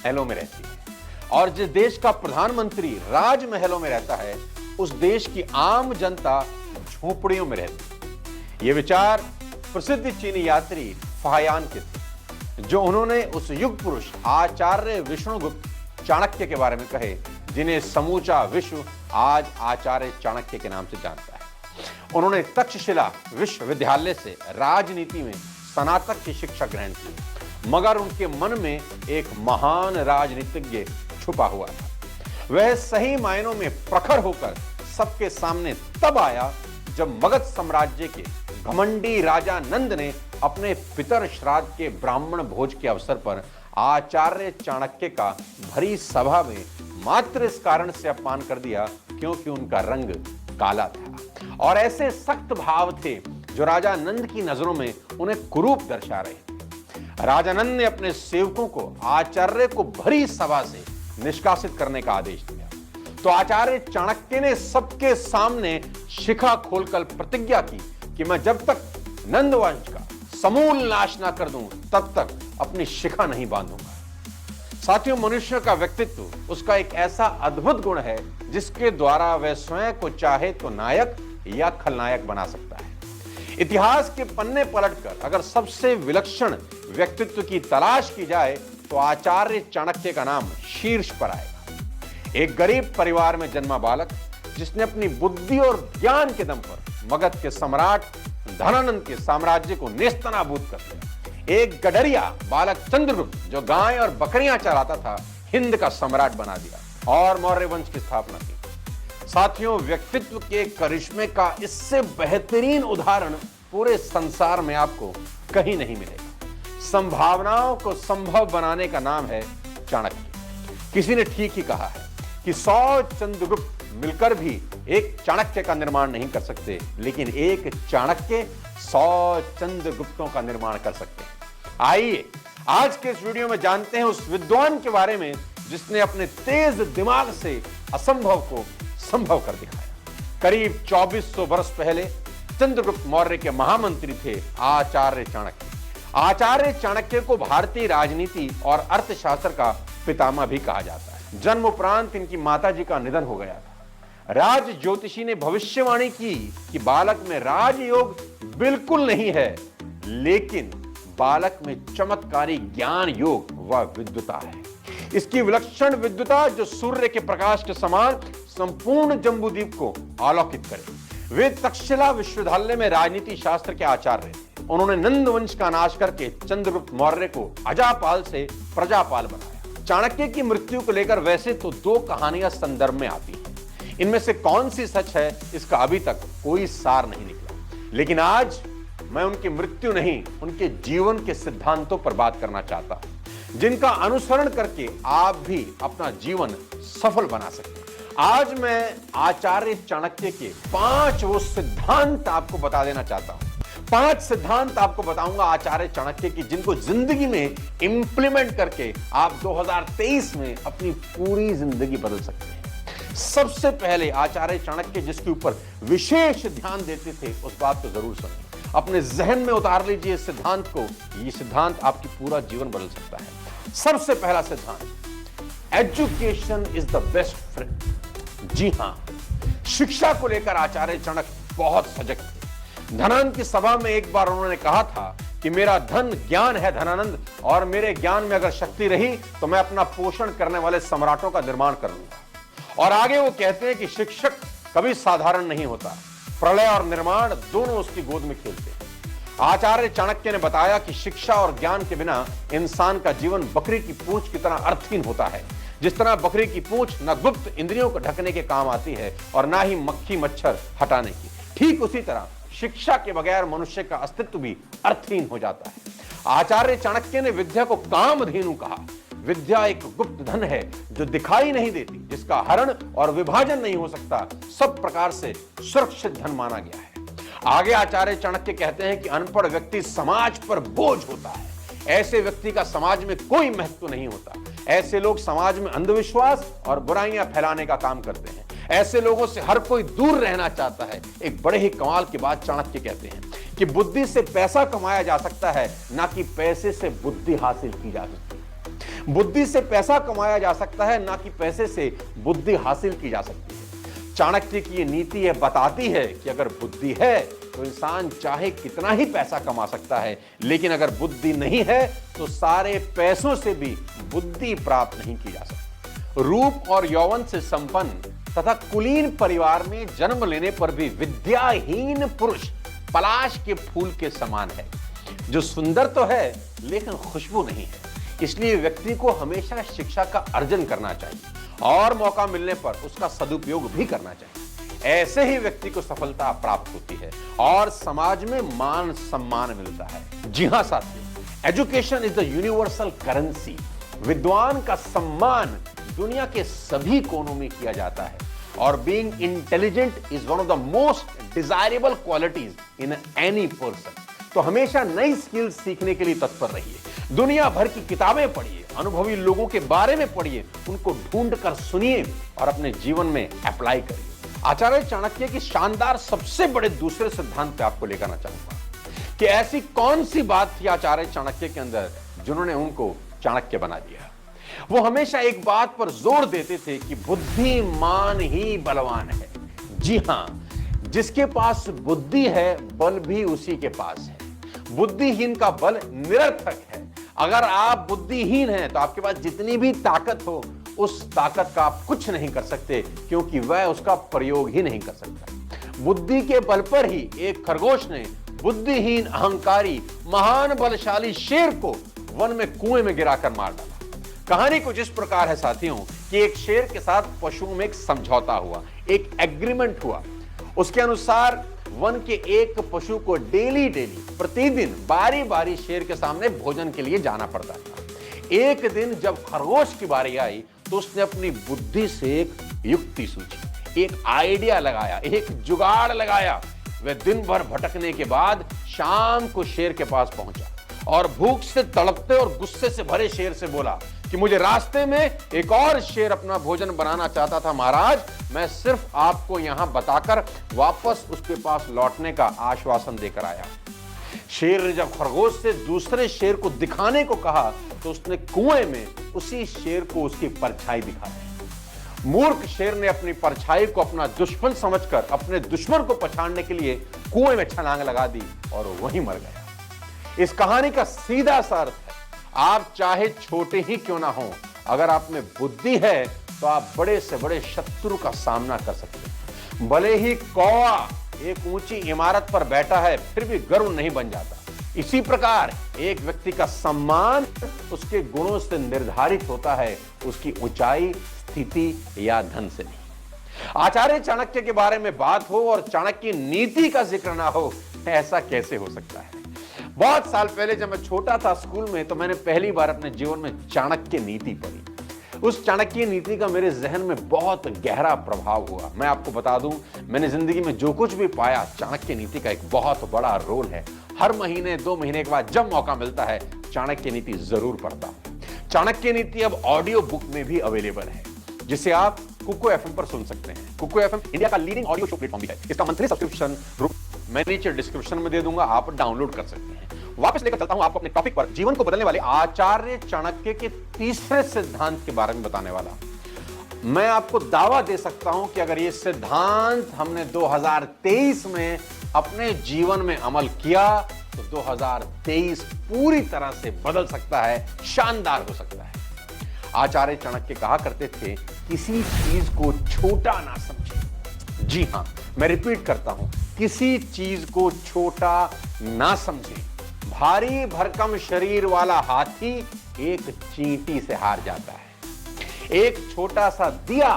महलों में रहती है और जिस देश का प्रधानमंत्री राजमहलों में रहता है, उस देश की आम जनता झोपड़ियों में रहती है। ये विचार प्रसिद्ध चीनी यात्री फाहियान के थे, जो उन्होंने उस युग पुरुष आचार्य विष्णुगुप्त चाणक्य के बारे में कहे, जिन्हें समूचा विश्व आज आचार्य चाणक्य के नाम से जानता है। उन्होंने तक्षशिला विश्वविद्यालय से राजनीति में स्नातक की शिक्षा ग्रहण की, मगर उनके मन में एक महान राजनीतिज्ञ छुपा हुआ था। वह सही मायनों में प्रखर होकर सबके सामने तब आया जब मगध साम्राज्य के घमंडी राजा नंद ने अपने पितर श्राद्ध के ब्राह्मण भोज के अवसर पर आचार्य चाणक्य का भरी सभा में मात्र इस कारण से अपमान कर दिया क्योंकि उनका रंग काला था और ऐसे सख्त भाव थे जो राजा नंद की नजरों में उन्हें कुरूप दर्शा रहे थे। राजा नंद ने अपने सेवकों को आचार्य को भरी सभा से निष्कासित करने का आदेश दिया, तो आचार्य चाणक्य ने सबके सामने शिखा खोलकर प्रतिज्ञा की कि मैं जब तक नंद वंश का समूल नाश ना कर दूं तब तक अपनी शिखा नहीं बांधूंगा। साथियों, मनुष्य का व्यक्तित्व उसका एक ऐसा अद्भुत गुण है जिसके द्वारा वह स्वयं को चाहे तो नायक या खलनायक बना सकता है। इतिहास के पन्ने पलटकर अगर सबसे विलक्षण व्यक्तित्व की तलाश की जाए तो आचार्य चाणक्य का नाम शीर्ष पर आएगा। एक गरीब परिवार में जन्मा बालक जिसने अपनी बुद्धि और ज्ञान के दम पर मगध के सम्राट धनानंद के साम्राज्य को नेस्तनाबूद कर दिया। एक गडरिया बालक चंद्रगुप्त जो गाय और बकरियां चराता था, हिंद का सम्राट बना दिया और मौर्य वंश की स्थापना की। साथियों, व्यक्तित्व के करिश्मे का इससे बेहतरीन उदाहरण पूरे संसार में आपको कहीं नहीं मिलेगा। संभावनाओं को संभव बनाने का नाम है चाणक्य। किसी ने ठीक ही कहा है कि 100 चंद्रगुप्त मिलकर भी एक चाणक्य का निर्माण नहीं कर सकते, लेकिन एक चाणक्य 100 चंद्रगुप्तों का निर्माण कर सकते हैं। आइए आज के इस वीडियो में जानते हैं उस विद्वान के बारे में जिसने अपने तेज दिमाग से असंभव को संभव कर दिखाया। करीब 2400 वर्ष पहले चंद्रगुप्त मौर्य के महामंत्री थे आचार्य चाणक्य। आचार्य चाणक्य को भारतीय राजनीति और अर्थशास्त्र का पितामह भी कहा जाता है। जन्म उपरांत इनकी माताजी का निधन हो गया था। राज ज्योतिषी ने भविष्यवाणी की कि बालक में राजयोग बिल्कुल नहीं है, लेकिन बालक में चमत्कारी ज्ञान योग व विद्वता है। इसकी विलक्षण विद्वता जो सूर्य के प्रकाश के समान संपूर्ण जम्बूद्वीप को आलोकित करे। वे तक्षशिला विश्वविद्यालय में राजनीति शास्त्र के आचार्य थे। उन्होंने नंद वंश का नाश करके चंद्रगुप्त मौर्य को अजापाल से प्रजापाल बनाया। चाणक्य की मृत्यु को लेकर वैसे तो 2 कहानियां संदर्भ में आती हैं। इनमें से कौन सी सच है, इसका अभी तक कोई सार नहीं निकला। लेकिन आज मैं उनकी मृत्यु नहीं, उनके जीवन के सिद्धांतों पर बात करना चाहता हूं, जिनका अनुसरण करके आप भी अपना जीवन सफल बना सकते हैं। आज मैं आचार्य चाणक्य के 5 वो सिद्धांत आपको बता देना चाहता हूं। 5 सिद्धांत आपको बताऊंगा आचार्य चाणक्य की, जिनको जिंदगी में इंप्लीमेंट करके आप 2023 में अपनी पूरी जिंदगी बदल सकते हैं। सबसे पहले आचार्य चाणक्य जिसके ऊपर विशेष ध्यान देते थे, उस बात को जरूर सुनिए, अपने जहन में उतार लीजिए इस सिद्धांत को। यह सिद्धांत आपकी पूरा जीवन बदल सकता है। सबसे पहला सिद्धांत, education is the best friend. जी हां, शिक्षा को लेकर आचार्य चाणक्य बहुत सजग थे। धनानंद की सभा में एक बार उन्होंने कहा था कि मेरा धन ज्ञान है धनानंद, और मेरे ज्ञान में अगर शक्ति रही तो मैं अपना पोषण करने वाले सम्राटों का निर्माण कर लूंगा। और आगे वो कहते हैं कि शिक्षक कभी साधारण नहीं होता, प्रलय और निर्माण दोनों उसकी गोद में खेलते हैं। आचार्य चाणक्य ने बताया कि शिक्षा और ज्ञान के बिना इंसान का जीवन बकरी की पूंछ की तरह अर्थहीन होता है। जिस तरह बकरी की पूंछ न गुप्त इंद्रियों को ढकने के काम आती है और ना ही मक्खी मच्छर हटाने की, ठीक उसी तरह शिक्षा के बगैर मनुष्य का अस्तित्व भी अर्थहीन हो जाता है। आचार्य चाणक्य ने विद्या को कामधेनु कहा। विद्या एक गुप्त धन है जो दिखाई नहीं देती, जिसका हरण और विभाजन नहीं हो सकता, सब प्रकार से सुरक्षित धन माना गया है। आगे आचार्य चाणक्य कहते हैं कि अनपढ़ व्यक्ति समाज पर बोझ होता है। ऐसे व्यक्ति का समाज में कोई महत्व नहीं होता। ऐसे लोग समाज में अंधविश्वास और बुराइयां फैलाने का काम करते हैं। ऐसे लोगों से हर कोई दूर रहना चाहता है। एक बड़े ही कमाल की बात चाणक्य कहते हैं कि बुद्धि से पैसा कमाया जा सकता है, ना कि पैसे से बुद्धि हासिल की जा सकती है। बुद्धि से पैसा कमाया जा सकता है, ना कि पैसे से बुद्धि हासिल की जा सकती है। चाणक्य की ये नीति यह बताती है कि अगर बुद्धि है तो इंसान चाहे कितना ही पैसा कमा सकता है, लेकिन अगर बुद्धि नहीं है तो सारे पैसों से भी बुद्धि प्राप्त नहीं की जा सकती। रूप और यौवन से संपन्न तथा कुलीन परिवार में जन्म लेने पर भी विद्याहीन पुरुष पलाश के फूल के समान है, जो सुंदर तो है लेकिन खुशबू नहीं है। इसलिए व्यक्ति को हमेशा शिक्षा का अर्जन करना चाहिए और मौका मिलने पर उसका सदुपयोग भी करना चाहिए। ऐसे ही व्यक्ति को सफलता प्राप्त होती है और समाज में मान सम्मान मिलता है। जी हां साथियों, education is the universal currency. विद्वान का सम्मान दुनिया के सभी कोनों में किया जाता है और being intelligent is one of the most desirable qualities in any person. तो हमेशा नई स्किल्स सीखने के लिए तत्पर रहिए। दुनिया भर की किताबें पढ़िए, अनुभवी लोगों के बारे में पढ़िए, उनको ढूंढ कर सुनिए और अपने जीवन में अप्लाई करिए। आचार्य चाणक्य की शानदार सबसे बड़े दूसरे सिद्धांत पे आपको लेकर आना चाहूंगा कि ऐसी कौन सी बात थी आचार्य चाणक्य के अंदर जिन्होंने उनको चाणक्य बना दिया। वो हमेशा एक बात पर जोर देते थे कि बुद्धिमान ही बलवान है। जी हां, जिसके पास बुद्धि है बल भी उसी के पास है। बुद्धिहीन का बल निरर्थक है। अगर आप बुद्धिहीन हैं तो आपके पास जितनी भी ताकत हो, उस ताकत का आप कुछ नहीं कर सकते, क्योंकि वह उसका प्रयोग ही नहीं कर सकता। बुद्धि के बल पर ही एक खरगोश ने बुद्धिहीन अहंकारी महान बलशाली शेर को वन में कुएं में गिराकर मार डाला। कहानी कुछ इस प्रकार है साथियों कि एक शेर के साथ पशुओं में एक समझौता हुआ, एक एग्रीमेंट हुआ। उसके अनुसार वन के एक पशु को डेली प्रतिदिन बारी बारी शेर के सामने भोजन के लिए जाना पड़ता था। एक दिन जब खरगोश की बारी आई तो उसने अपनी बुद्धि से एक युक्ति सूझी, एक आइडिया लगाया, एक जुगाड़ लगाया। वह दिन भर भटकने के बाद शाम को शेर के पास पहुंचा और भूख से तड़पते और गुस्से से भरे शेर से बोला कि मुझे रास्ते में एक और शेर अपना भोजन बनाना चाहता था महाराज, मैं सिर्फ आपको यहां बताकर वापस उसके पास लौटने का आश्वासन देकर आया। शेर ने जब खरगोश से दूसरे शेर को दिखाने को कहा तो उसने कुएं में उसी शेर को उसकी परछाई दिखा दी। मूर्ख शेर ने अपनी परछाई को अपना दुश्मन समझकर अपने दुश्मन को पछाड़ने के लिए कुएं में छलांग लगा दी और वहीं मर गया। इस कहानी का सीधा सा अर्थ है, आप चाहे छोटे ही क्यों ना हो, अगर आप में बुद्धि है तो आप बड़े से बड़े शत्रु का सामना कर सकते हैं। भले ही कौवा एक ऊंची इमारत पर बैठा है फिर भी गरुड़ नहीं बन जाता। इसी प्रकार एक व्यक्ति का सम्मान उसके गुणों से निर्धारित होता है, उसकी ऊंचाई, स्थिति या धन से नहीं। आचार्य चाणक्य के बारे में बात हो और चाणक्य नीति का जिक्र ना हो, ऐसा कैसे हो सकता है। बहुत साल पहले जब मैं छोटा था स्कूल में, तो मैंने पहली बार अपने जीवन में चाणक्य नीति पढ़ी। उस चाणक्य नीति का मेरे जहन में बहुत गहरा प्रभाव हुआ। मैं आपको बता दूं, मैंने जिंदगी में जो कुछ भी पाया, चाणक्य नीति का एक बहुत बड़ा रोल है। हर महीने 2 महीने के बाद जब मौका मिलता है, चाणक्य नीति जरूर पढ़ता हूं। चाणक्य नीति अब ऑडियो बुक में भी अवेलेबल है, जिसे आप कुको एफएम पर सुन सकते हैं। कुको एफएम इंडिया का लीडिंग ऑडियो शो प्लेटफॉर्म भी है। इसका मंथली सब्सक्रिप्शन मैं नीचे डिस्क्रिप्शन में दे दूंगा, आप डाउनलोड कर सकते हैं। वापस लेकर चलता हूं आपको अपने टॉपिक पर, जीवन को बदलने वाले आचार्य चाणक्य के तीसरे सिद्धांत के बारे में बताने वाला। मैं आपको दावा दे सकता हूं कि अगर ये सिद्धांत हमने 2023 में अपने जीवन में अमल किया तो 2023 पूरी तरह से बदल सकता है, शानदार हो सकता है। आचार्य चाणक्य कहा करते थे, किसी चीज को छोटा ना समझे। जी हां, मैं रिपीट करता हूं, किसी चीज को छोटा ना समझे। भारी भरकम शरीर वाला हाथी एक चींटी से हार जाता है। एक छोटा सा दिया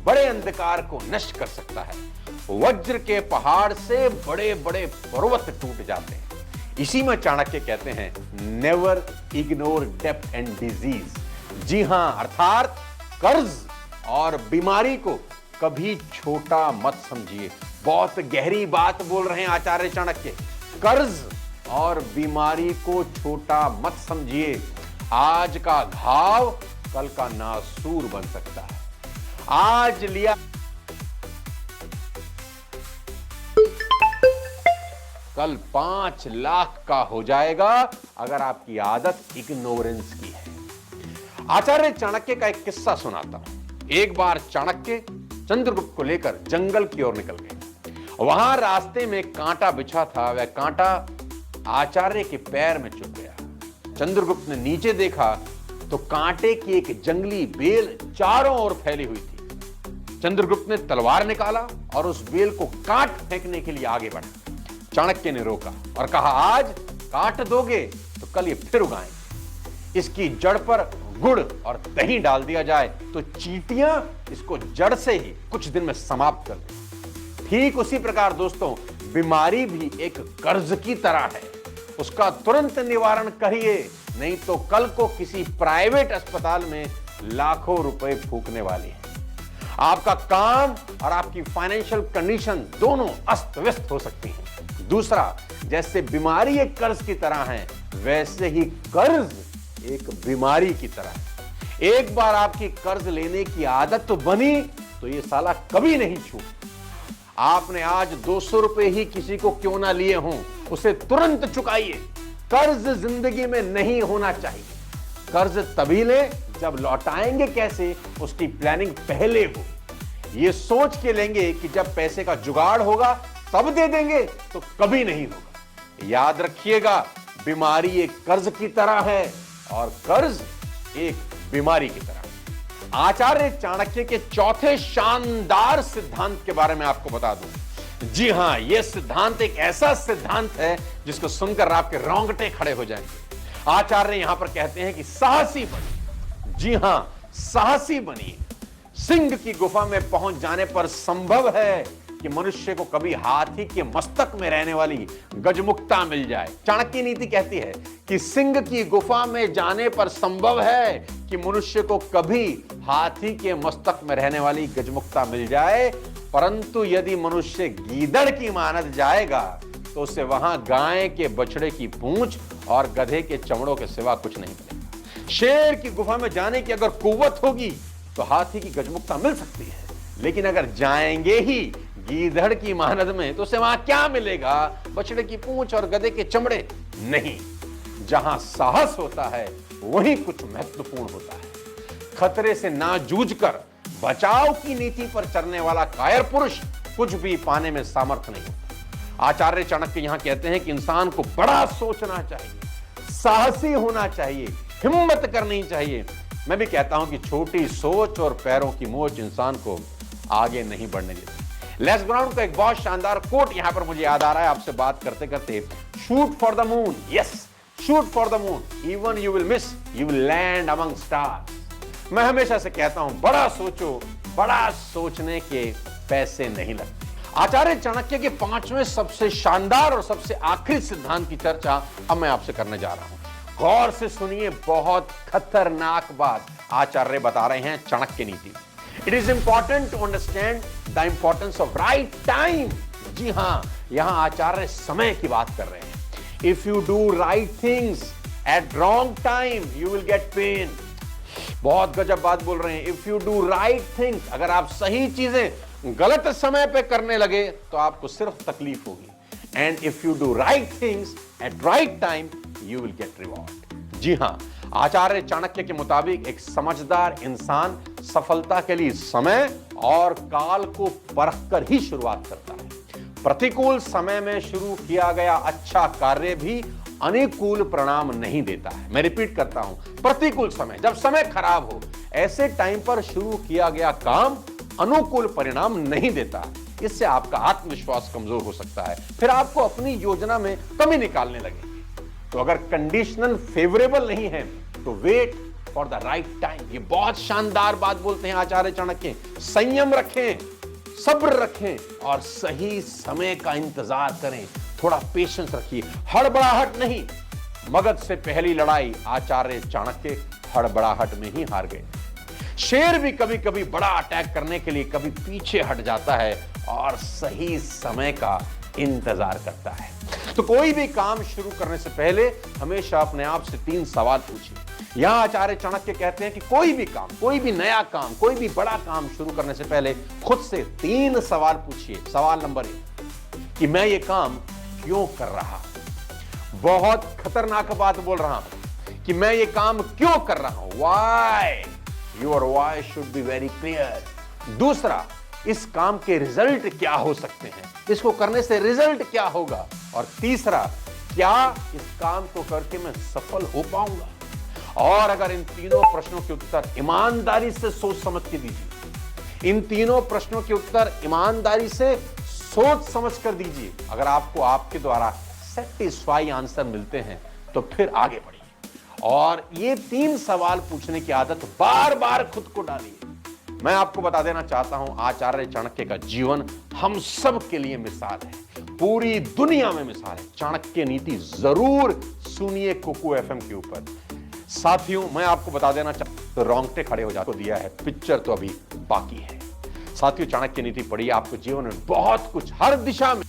बड़े अंधकार को नष्ट कर सकता है। वज्र के पहाड़ से बड़े बड़े पर्वत टूट जाते हैं। इसी में चाणक्य कहते हैं, नेवर इग्नोर डेप्थ एंड डिजीज। जी हां, अर्थात कर्ज और बीमारी को कभी छोटा मत समझिए। बहुत गहरी बात बोल रहे हैं आचार्य चाणक्य। कर्ज और बीमारी को छोटा मत समझिए। आज का घाव कल का नासूर बन सकता है। आज लिया कल 5 लाख का हो जाएगा, अगर आपकी आदत इग्नोरेंस की है। आचार्य चाणक्य का एक किस्सा सुनाता हूं। एक बार चाणक्य चंद्रगुप्त को लेकर जंगल की ओर निकल गए। वहां रास्ते में कांटा बिछा था, वह कांटा आचार्य के पैर में चुभ गया। चंद्रगुप्त ने नीचे देखा तो कांटे की एक जंगली बेल चारों ओर फैली हुई थी। चंद्रगुप्त ने तलवार निकाला और उस बेल को काट फेंकने के लिए आगे बढ़ा। चाणक्य ने रोका और कहा, आज काट दोगे तो कल ये फिर उगाएंगे। इसकी जड़ पर गुड़ और दही डाल दिया जाए तो चींटियां इसको जड़ से ही कुछ दिन में समाप्त कर दें। ठीक उसी प्रकार दोस्तों, बीमारी भी एक कर्ज की तरह है। उसका तुरंत निवारण करिए, नहीं तो कल को किसी प्राइवेट अस्पताल में लाखों रुपए फूकने वाली है। आपका काम और आपकी फाइनेंशियल कंडीशन दोनों अस्त व्यस्त हो सकती हैं। दूसरा, जैसे बीमारी एक कर्ज की तरह है, वैसे ही कर्ज एक बीमारी की तरह है। एक बार आपकी कर्ज लेने की आदत तो बनी तो ये साला कभी नहीं छूट। आपने आज 200 रुपए ही किसी को क्यों ना लिए हों, उसे तुरंत चुकाइए। कर्ज जिंदगी में नहीं होना चाहिए। कर्ज तभी ले जब लौटाएंगे कैसे, उसकी प्लानिंग पहले हो। यह सोच के लेंगे कि जब पैसे का जुगाड़ होगा तब दे देंगे, तो कभी नहीं होगा। याद रखिएगा, बीमारी एक कर्ज की तरह है और कर्ज एक बीमारी की तरह। आचार्य चाणक्य के चौथे शानदार सिद्धांत के बारे में आपको बता दूं। जी हां, यह सिद्धांत एक ऐसा सिद्धांत है जिसको सुनकर आपके रोंगटे खड़े हो जाएंगे। आचार्य यहां पर कहते हैं कि साहसी बनिए। जी हां, साहसी बनिए। सिंह की गुफा में पहुंच जाने पर संभव है कि मनुष्य को कभी हाथी के मस्तक में रहने वाली गजमुक्ता मिल जाए। चाणक्य नीति कहती है कि सिंह की गुफा में जाने पर संभव है कि मनुष्य को कभी हाथी के मस्तक में रहने वाली गजमुक्ता मिल जाए, परंतु यदि मनुष्य गीदड़ की मानद जाएगा तो उसे वहां गाय के बछड़े की पूंछ और गधे के चमड़ों के सिवा कुछ नहीं मिलेगा। शेर की गुफा में जाने की अगर कुव्वत होगी तो हाथी की गजमुक्ता मिल सकती है, लेकिन अगर जाएंगे ही गीदड़ की मानद में तो उसे वहां क्या मिलेगा? बछड़े की पूंछ और गधे के चमड़े नहीं। जहां साहस होता है वहीं कुछ महत्वपूर्ण होता है। खतरे से ना जूझकर बचाव की नीति पर चलने वाला कायर पुरुष कुछ भी पाने में सामर्थ्य नहीं होता। आचार्य चाणक्य यहां कहते हैं कि इंसान को बड़ा सोचना चाहिए, साहसी होना चाहिए, हिम्मत करनी चाहिए। मैं भी कहता हूं कि छोटी सोच और पैरों की मोच इंसान को आगे नहीं बढ़ने देती। लेस ब्राउन का एक बहुत शानदार कोट यहां पर मुझे याद आ रहा है आपसे बात करते करते। Shoot for the moon, yes, shoot for the moon, even you will miss, you will land among stars. मैं हमेशा से कहता हूं, बड़ा सोचो, बड़ा सोचने के पैसे नहीं लगते। आचार्य चाणक्य के पांचवें सबसे शानदार और सबसे आखिरी सिद्धांत की चर्चा अब मैं आपसे करने जा रहा हूं। गौर से सुनिए, बहुत खतरनाक बात आचार्य बता रहे हैं चाणक्य नीति। It is important to understand the importance of right time. जी हां, यहां आचार्य समय की बात कर रहे हैं। If you do right things at wrong time you will get pain. बहुत गजब बात बोल रहे हैं। If you do right things, अगर आप सही चीजें गलत समय पे करने लगे तो आपको सिर्फ तकलीफ होगी। And if you do right things at right time you will get reward. जी हां, आचार्य चाणक्य के मुताबिक एक समझदार इंसान सफलता के लिए समय और काल को परखकर ही शुरुआत करता है। प्रतिकूल समय में शुरू किया गया अच्छा कार्य भी अनुकूल परिणाम नहीं देता है। मैं रिपीट करता हूं, प्रतिकूल समय, जब समय खराब हो, ऐसे टाइम पर शुरू किया गया काम अनुकूल परिणाम नहीं देता। इससे आपका आत्मविश्वास कमजोर हो सकता है, फिर आपको अपनी योजना में कमी निकालने लगेगी। तो अगर कंडीशनल फेवरेबल नहीं है तो wait for the right time. ये बहुत शानदार बात बोलते हैं आचार्य चाणक्य। संयम रखें, सब्र रखें और सही समय का इंतजार करें। थोड़ा पेशेंस रखिए, हड़बड़ाहट नहीं। मगध से पहली लड़ाई आचार्य चाणक्य हड़बड़ाहट में ही हार गए। शेर भी कभी कभी बड़ा अटैक करने के लिए कभी पीछे हट जाता है और सही समय का इंतजार करता है। तो कोई भी काम शुरू करने से पहले हमेशा अपने आप से 3 सवाल पूछिए। यहां आचार्य चाणक्य कहते हैं कि कोई भी काम, कोई भी नया काम, कोई भी बड़ा काम शुरू करने से पहले खुद से 3 सवाल पूछिए। सवाल नंबर 1 कि मैं ये काम क्यों कर रहा हूं। बहुत खतरनाक बात बोल रहा हूं। कि मैं ये काम क्यों कर रहा हूं, why, your why should be very clear. दूसरा, इस काम के रिजल्ट क्या हो सकते हैं, इसको करने से रिजल्ट क्या होगा। और तीसरा, क्या इस काम को करके मैं सफल हो पाऊंगा। और अगर इन तीनों प्रश्नों के उत्तर ईमानदारी से सोच समझ के दीजिए, इन तीनों प्रश्नों के उत्तर ईमानदारी से सोच समझ कर दीजिए, अगर आपको आपके द्वारा सेटिस्फाई आंसर मिलते हैं तो फिर आगे बढ़िए और ये 3 सवाल पूछने की आदत बार बार खुद को डालिए। मैं आपको बता देना चाहता हूं, आचार्य चाणक्य का जीवन हम सब के लिए मिसाल है, पूरी दुनिया में मिसाल है। चाणक्य नीति जरूर सुनिए कुकू एफएम के ऊपर। साथियों, मैं आपको बता देना चाहता हूं, रोंगटे खड़े हो जाते दिया है, पिक्चर तो अभी बाकी है। साथियों, चाणक्य नीति पढ़िए, आपको जीवन में बहुत कुछ हर दिशा में